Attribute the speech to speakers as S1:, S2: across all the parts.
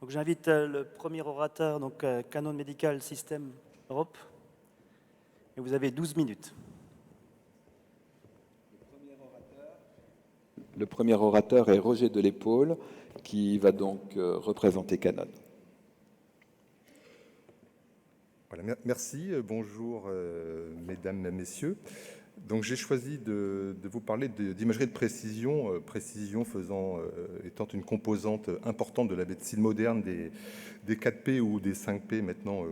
S1: Donc j'invite le premier orateur, donc Canon Medical System Europe, et vous avez 12 minutes.
S2: Le premier orateur est Roger Delépole, qui va donc représenter Canon.
S3: Voilà, merci, bonjour mesdames, messieurs. Donc j'ai choisi de vous parler d'imagerie de précision, précision étant une composante importante de la médecine moderne des 4P ou des 5P maintenant,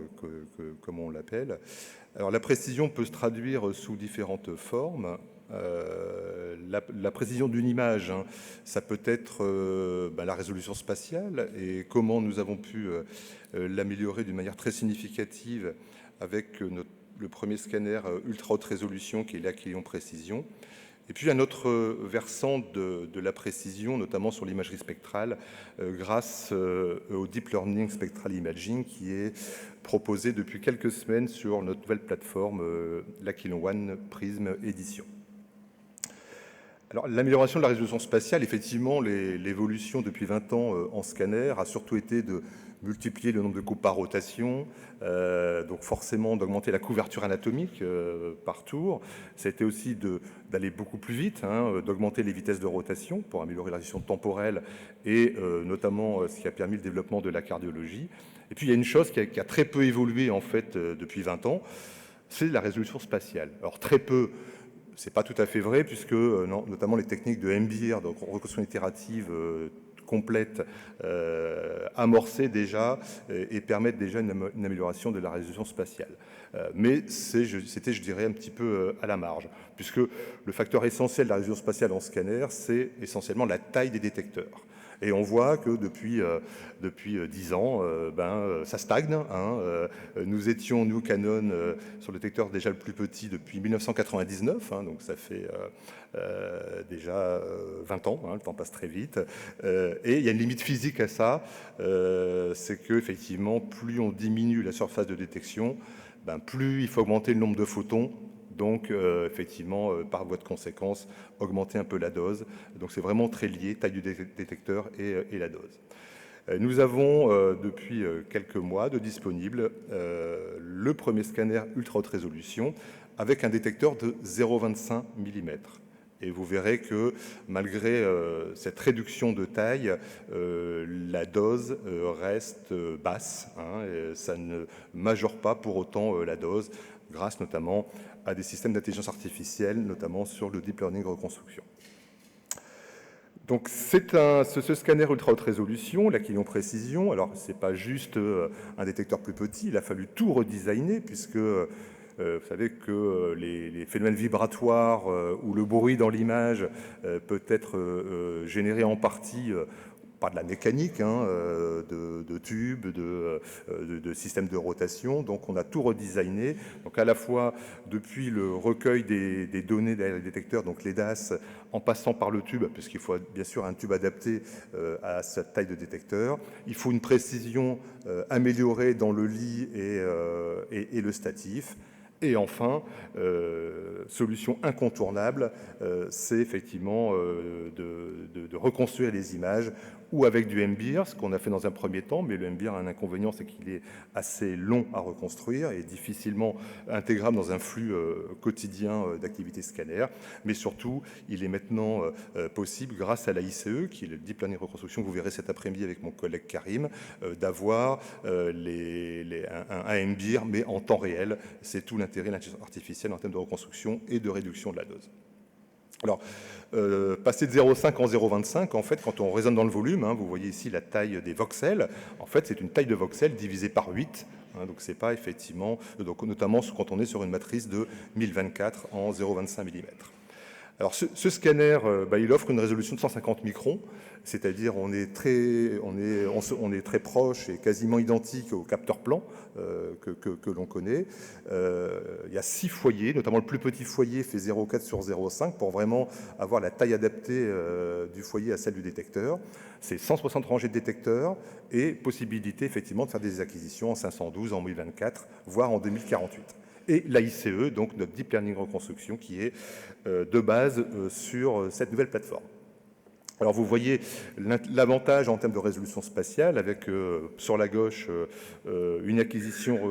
S3: comme on l'appelle. Alors la précision peut se traduire sous différentes formes. La précision d'une image, hein, ça peut être la résolution spatiale et comment nous avons pu l'améliorer d'une manière très significative avec le premier scanner ultra haute résolution qui est l'Achillion Précision. Et puis un autre versant de la précision, notamment sur l'imagerie spectrale, grâce au Deep Learning Spectral Imaging qui est proposé depuis quelques semaines sur notre nouvelle plateforme, l'Achillion One Prism Edition. Alors, l'amélioration de la résolution spatiale, effectivement, l'évolution depuis 20 ans en scanner a surtout été de multiplier le nombre de coupes par rotation, donc forcément d'augmenter la couverture anatomique par tour. Ça a été aussi d'aller beaucoup plus vite, hein, d'augmenter les vitesses de rotation pour améliorer la résolution temporelle et notamment ce qui a permis le développement de la cardiologie. Et puis il y a une chose qui a très peu évolué en fait depuis 20 ans, c'est la résolution spatiale. Alors très peu. C'est pas tout à fait vrai puisque notamment les techniques de MBIR, donc reconstruction itérative complète, amorcées déjà et permettent déjà une amélioration de la résolution spatiale. Mais c'était, je dirais, un petit peu à la marge, puisque le facteur essentiel de la résolution spatiale en scanner, c'est essentiellement la taille des détecteurs. Et on voit que depuis 10 ans, ça stagne. Hein. Nous étions, nous, Canon, sur le détecteur déjà le plus petit depuis 1999, hein, donc ça fait déjà 20 ans, hein, le temps passe très vite. Et il y a une limite physique à ça, c'est qu'effectivement, plus on diminue la surface de détection, plus il faut augmenter le nombre de photons. Donc, effectivement, par voie de conséquence, augmenter un peu la dose. Donc, c'est vraiment très lié, taille du détecteur et la dose. Nous avons, depuis quelques mois, de disponible le premier scanner ultra haute résolution avec un détecteur de 0,25 mm. Et vous verrez que malgré cette réduction de taille, la dose reste basse. Hein, et ça ne majore pas pour autant la dose, grâce notamment à des systèmes d'intelligence artificielle, notamment sur le deep learning reconstruction. Donc ce scanner ultra haute résolution, l'Achillion Précision, alors c'est pas juste un détecteur plus petit, il a fallu tout redesigner puisque vous savez que les phénomènes vibratoires ou le bruit dans l'image peut être généré en partie par de la mécanique, hein, de tubes, de systèmes de rotation. Donc on a tout redesigné. Donc à la fois depuis le recueil des données des détecteurs, donc les DAS, en passant par le tube, puisqu'il faut bien sûr un tube adapté à cette taille de détecteur. Il faut une précision améliorée dans le lit et le statif. Et enfin, solution incontournable, c'est effectivement de reconstruire les images ou avec du MBIR, ce qu'on a fait dans un premier temps, mais le MBIR a un inconvénient, c'est qu'il est assez long à reconstruire et difficilement intégrable dans un flux quotidien d'activité scanner. Mais surtout, il est maintenant possible, grâce à la ICE, qui est le Deep Learning Reconstruction, que vous verrez cet après-midi avec mon collègue Karim, d'avoir un MBIR, mais en temps réel. C'est tout l'intérêt de l'intelligence artificielle en termes de reconstruction et de réduction de la dose. Alors, passer de 0,5 en 0,25, en fait, quand on raisonne dans le volume, hein, vous voyez ici la taille des voxels, en fait, c'est une taille de voxel divisée par 8, hein, donc c'est pas effectivement, donc notamment quand on est sur une matrice de 1024 en 0,25 mm. Alors ce scanner, il offre une résolution de 150 microns, c'est-à-dire on est très proche et quasiment identique au capteur plan que l'on connaît. Il y a 6 foyers, notamment le plus petit foyer fait 0,4 sur 0,5 pour vraiment avoir la taille adaptée du foyer à celle du détecteur. C'est 160 rangées de détecteurs et possibilité effectivement de faire des acquisitions en 512, en 1024, voire en 2048. Et l'AICE, donc notre Deep Learning Reconstruction, qui est de base sur cette nouvelle plateforme. Alors vous voyez l'avantage en termes de résolution spatiale avec sur la gauche une acquisition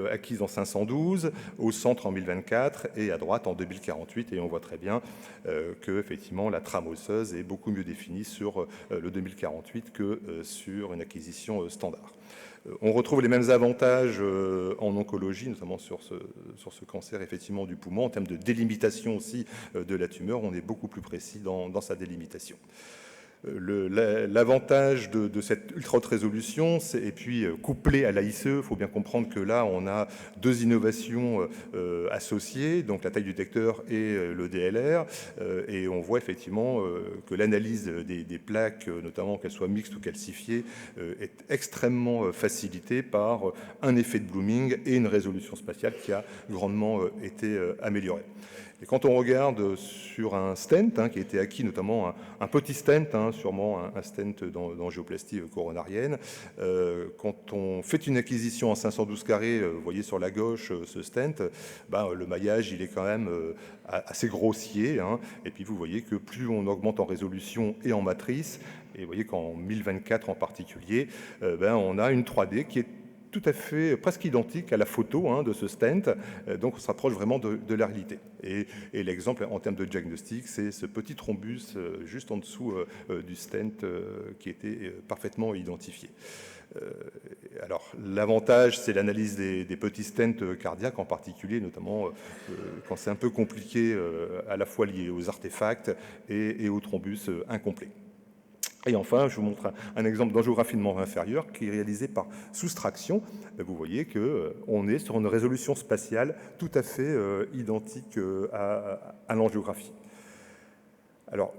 S3: acquise en 512, au centre en 1024 et à droite en 2048. Et on voit très bien que effectivement la trame osseuse est beaucoup mieux définie sur le 2048 que sur une acquisition standard. On retrouve les mêmes avantages en oncologie, notamment sur ce cancer effectivement du poumon. En termes de délimitation aussi de la tumeur, on est beaucoup plus précis dans sa délimitation. L'avantage de cette ultra haute résolution, et puis couplé à l'AICE, il faut bien comprendre que là, on a deux innovations associées, donc la taille du détecteur et le DLR, et on voit effectivement que l'analyse des plaques, notamment qu'elles soient mixtes ou calcifiées, est extrêmement facilitée par un effet de blooming et une résolution spatiale qui a grandement été améliorée. Et quand on regarde sur un stent qui a été acquis, notamment un petit stent, sûrement un stent d'angioplastie coronarienne, quand on fait une acquisition en 512 carrés, vous voyez sur la gauche ce stent, le maillage il est quand même assez grossier. Et puis vous voyez que plus on augmente en résolution et en matrice, et vous voyez qu'en 1024 en particulier, on a une 3D qui est tout à fait presque identique à la photo de ce stent, donc on se rapproche vraiment de la réalité. Et l'exemple en termes de diagnostic, c'est ce petit thrombus juste en dessous du stent qui était parfaitement identifié. Alors l'avantage, c'est l'analyse des petits stents cardiaques en particulier, notamment quand c'est un peu compliqué, à la fois lié aux artefacts et aux thrombus incomplets. Et enfin, je vous montre un exemple d'angiographie de membre inférieur qui est réalisé par soustraction. Vous voyez qu'on est sur une résolution spatiale tout à fait identique à l'angiographie. Alors,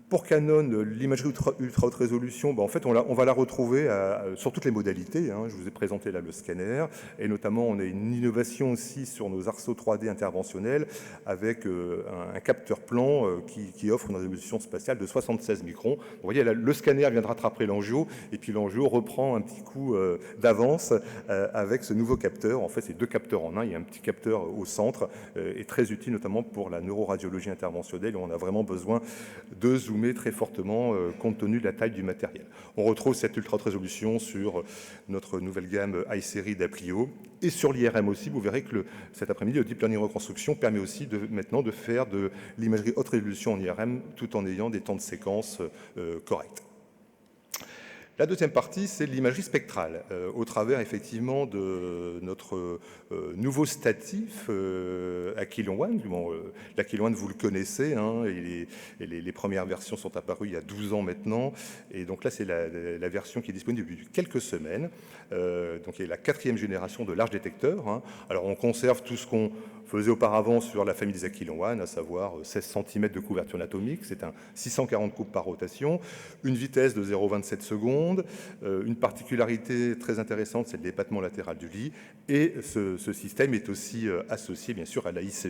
S3: pour Canon, l'imagerie ultra haute résolution, en fait, on va la retrouver sur toutes les modalités. Je vous ai présenté là le scanner, et notamment on a une innovation aussi sur nos arceaux 3D interventionnels avec un capteur plan qui offre une résolution spatiale de 76 microns. Vous voyez, là, le scanner vient de rattraper l'angio, et puis l'angio reprend un petit coup d'avance avec ce nouveau capteur. En fait, c'est deux capteurs en un. Il y a un petit capteur au centre, et très utile notamment pour la neuroradiologie interventionnelle, où on a vraiment besoin de zoomer très fortement compte tenu de la taille du matériel. On retrouve cette ultra haute résolution sur notre nouvelle gamme iSeries d'Aplio et sur l'IRM aussi. Vous verrez que cet après-midi, le Deep Learning Reconstruction permet aussi maintenant de faire de l'imagerie haute résolution en IRM tout en ayant des temps de séquence corrects. La deuxième partie, c'est l'imagerie spectrale, au travers effectivement de notre nouveau statif Aquilon One. L'Aquilon One, vous le connaissez, et les premières versions sont apparues il y a 12 ans maintenant. Et donc là, c'est la version qui est disponible depuis quelques semaines. Donc il y a la 4e génération de large détecteur. Alors on conserve tout ce qu'on faisait auparavant sur la famille des Aquilon One, à savoir 16 cm de couverture anatomique, c'est un 640 coupes par rotation, une vitesse de 0,27 secondes, une particularité très intéressante, c'est le débattement latéral du lit, et ce système est aussi associé bien sûr à la ICE,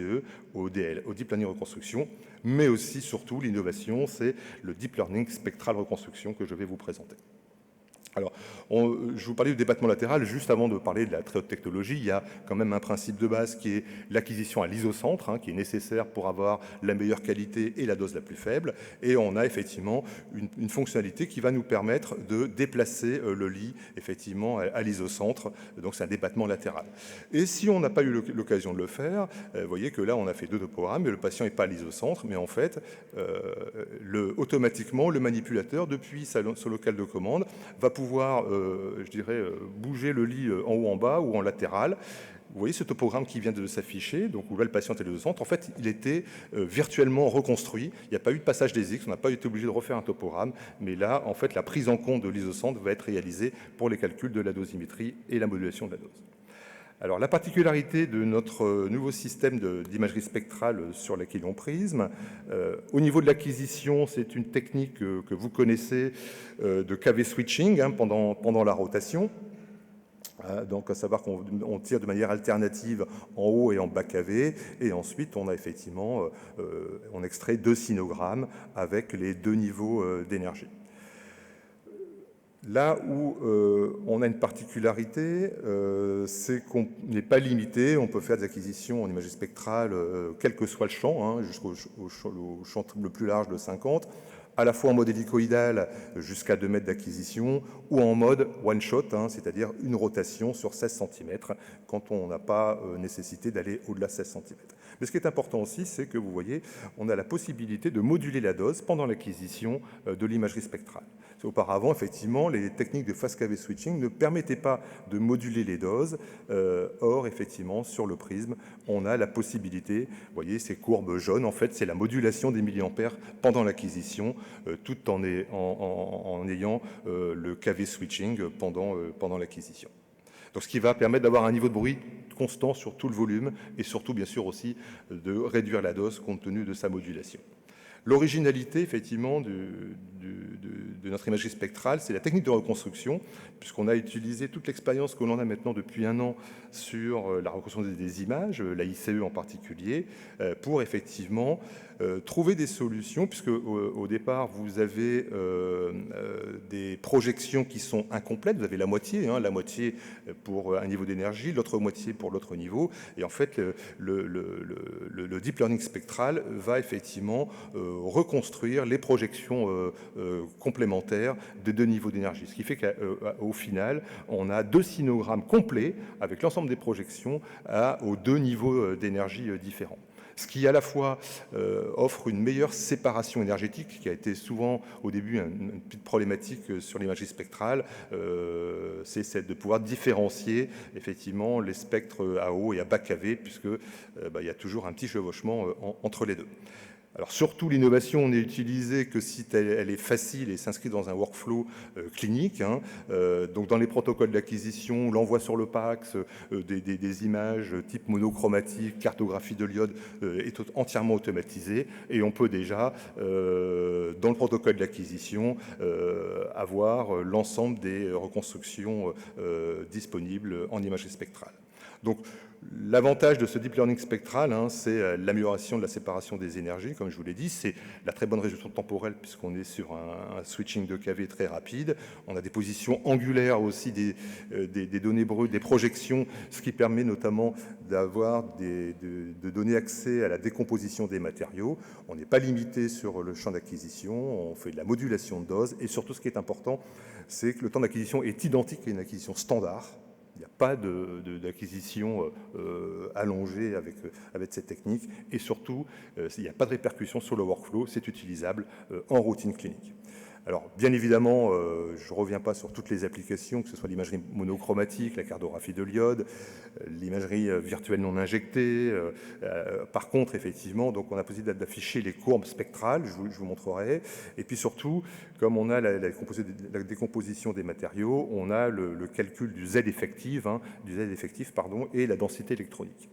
S3: au Deep Learning Reconstruction, mais aussi surtout l'innovation, c'est le Deep Learning Spectral Reconstruction que je vais vous présenter. Alors, je vous parlais du débattement latéral. Juste avant de parler de la très haute technologie, il y a quand même un principe de base qui est l'acquisition à l'isocentre, qui est nécessaire pour avoir la meilleure qualité et la dose la plus faible. Et on a effectivement une fonctionnalité qui va nous permettre de déplacer le lit effectivement à l'isocentre. Donc c'est un débattement latéral. Et si on n'a pas eu l'occasion de le faire, vous voyez que là on a fait deux topogrammes, mais le patient n'est pas à l'isocentre, mais en fait, automatiquement, le manipulateur, depuis son local de commande, va pouvoir bouger le lit en haut, en bas ou en latéral. Vous voyez ce topogramme qui vient de s'afficher, donc où là le patient est au centre. En fait, il était virtuellement reconstruit. Il n'y a pas eu de passage des X, on n'a pas été obligé de refaire un topogramme. Mais là, en fait, la prise en compte de l'isocentre va être réalisée pour les calculs de la dosimétrie et la modulation de la dose. Alors, la particularité de notre nouveau système d'imagerie spectrale sur l'Aquilon Prism, au niveau de l'acquisition, c'est une technique que vous connaissez de KV switching pendant la rotation. Donc, à savoir qu'on tire de manière alternative en haut et en bas KV, et ensuite on a effectivement, on extrait deux sinogrammes avec les deux niveaux d'énergie. Là où on a une particularité, c'est qu'on n'est pas limité, on peut faire des acquisitions en imagerie spectrale, quel que soit le champ, jusqu'au champ le plus large de 50. à la fois en mode hélicoïdal jusqu'à 2 mètres d'acquisition ou en mode one-shot, c'est-à-dire une rotation sur 16 cm quand on n'a pas nécessité d'aller au-delà de 16 cm. Mais ce qui est important aussi, c'est que vous voyez, on a la possibilité de moduler la dose pendant l'acquisition de l'imagerie spectrale. Auparavant, effectivement, les techniques de phase KV switching ne permettaient pas de moduler les doses. Or, effectivement, sur le prisme, on a la possibilité, vous voyez, ces courbes jaunes, en fait, c'est la modulation des milliampères pendant l'acquisition, tout en ayant le KV switching pendant l'acquisition. Donc, ce qui va permettre d'avoir un niveau de bruit constant sur tout le volume et surtout, bien sûr, aussi de réduire la dose compte tenu de sa modulation. L'originalité, effectivement, de notre imagerie spectrale, c'est la technique de reconstruction, puisqu'on a utilisé toute l'expérience que l'on a maintenant depuis 1 an sur la reconstruction des images, la ICE en particulier, pour effectivement trouver des solutions, puisque au départ, vous avez des projections qui sont incomplètes. Vous avez la moitié pour un niveau d'énergie, l'autre moitié pour l'autre niveau. Et en fait, le deep learning spectral va effectivement reconstruire les projections complémentaires des 2 niveaux d'énergie. Ce qui fait qu'au final, on a 2 sinogrammes complets avec l'ensemble des projections aux 2 niveaux d'énergie différents. Ce qui à la fois offre une meilleure séparation énergétique, qui a été souvent au début une petite problématique sur l'imagerie spectrale, c'est celle de pouvoir différencier effectivement les spectres à haut et à bas KV, puisque il y a toujours un petit chevauchement entre les deux. Alors surtout, l'innovation n'est utilisée que si elle est facile et s'inscrit dans un workflow clinique. Donc dans les protocoles d'acquisition, l'envoi sur le PAX des images type monochromatique, cartographie de l'iode est entièrement automatisé. Et on peut déjà, dans le protocole d'acquisition, avoir l'ensemble des reconstructions disponibles en imagerie spectrale. Donc, l'avantage de ce deep learning spectral, c'est l'amélioration de la séparation des énergies, comme je vous l'ai dit, c'est la très bonne résolution temporelle puisqu'on est sur un switching de KV très rapide. On a des positions angulaires aussi des données brutes, des projections, ce qui permet notamment de donner accès à la décomposition des matériaux. On n'est pas limité sur le champ d'acquisition, on fait de la modulation de dose et surtout ce qui est important, c'est que le temps d'acquisition est identique à une acquisition standard. Il n'y a pas d'acquisition allongée avec cette technique et surtout, il n'y a pas de répercussion sur le workflow, c'est utilisable en routine clinique. Alors, bien évidemment, je ne reviens pas sur toutes les applications, que ce soit l'imagerie monochromatique, la cartographie de l'iode, l'imagerie virtuelle non injectée. Par contre, effectivement, donc on a possibilité d'afficher les courbes spectrales, je vous montrerai. Et puis surtout, comme on a la décomposition des matériaux, on a le calcul du Z effectif, et la densité électronique.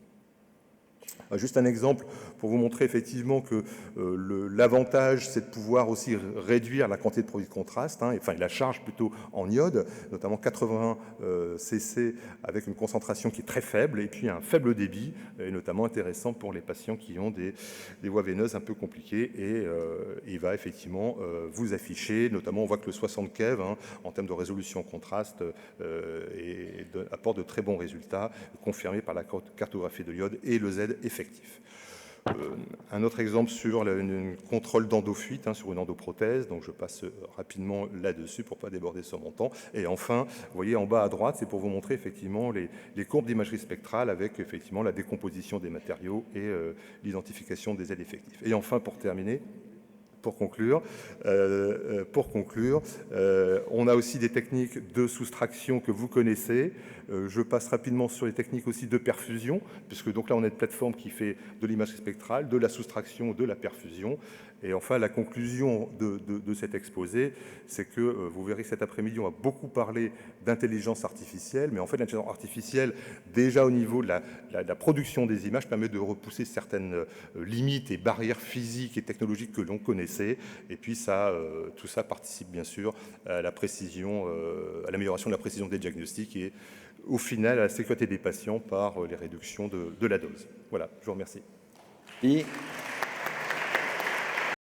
S3: Juste un exemple pour vous montrer effectivement que l'avantage, c'est de pouvoir aussi réduire la quantité de produits de contraste, enfin la charge plutôt en iode, notamment 80 cc avec une concentration qui est très faible et puis un faible débit, et notamment intéressant pour les patients qui ont des voies veineuses un peu compliquées. Et il va effectivement vous afficher, notamment on voit que le 60 keV en termes de résolution contraste apporte de très bons résultats, confirmés par la cartographie de l'iode et le Z effectif. Un autre exemple sur le contrôle d'endofuite sur une endoprothèse, donc je passe rapidement là-dessus pour ne pas déborder sur mon temps. Et enfin, vous voyez en bas à droite, c'est pour vous montrer effectivement les courbes d'imagerie spectrale avec effectivement la décomposition des matériaux et l'identification des Z effectifs. Et enfin, pour terminer, pour conclure, on a aussi des techniques de soustraction que vous connaissez. Je passe rapidement sur les techniques aussi de perfusion, puisque donc là on a une plateforme qui fait de l'imagerie spectrale, de la soustraction, de la perfusion. Et enfin, la conclusion de cet exposé, c'est que vous verrez cet après-midi, on va beaucoup parler d'intelligence artificielle, mais en fait l'intelligence artificielle, déjà au niveau de la production des images, permet de repousser certaines limites et barrières physiques et technologiques que l'on connaissait. Et puis tout ça participe bien sûr à la précision, à l'amélioration de la précision des diagnostics et au final à la sécurité des patients par les réductions de la dose. Voilà, je vous remercie.
S2: Et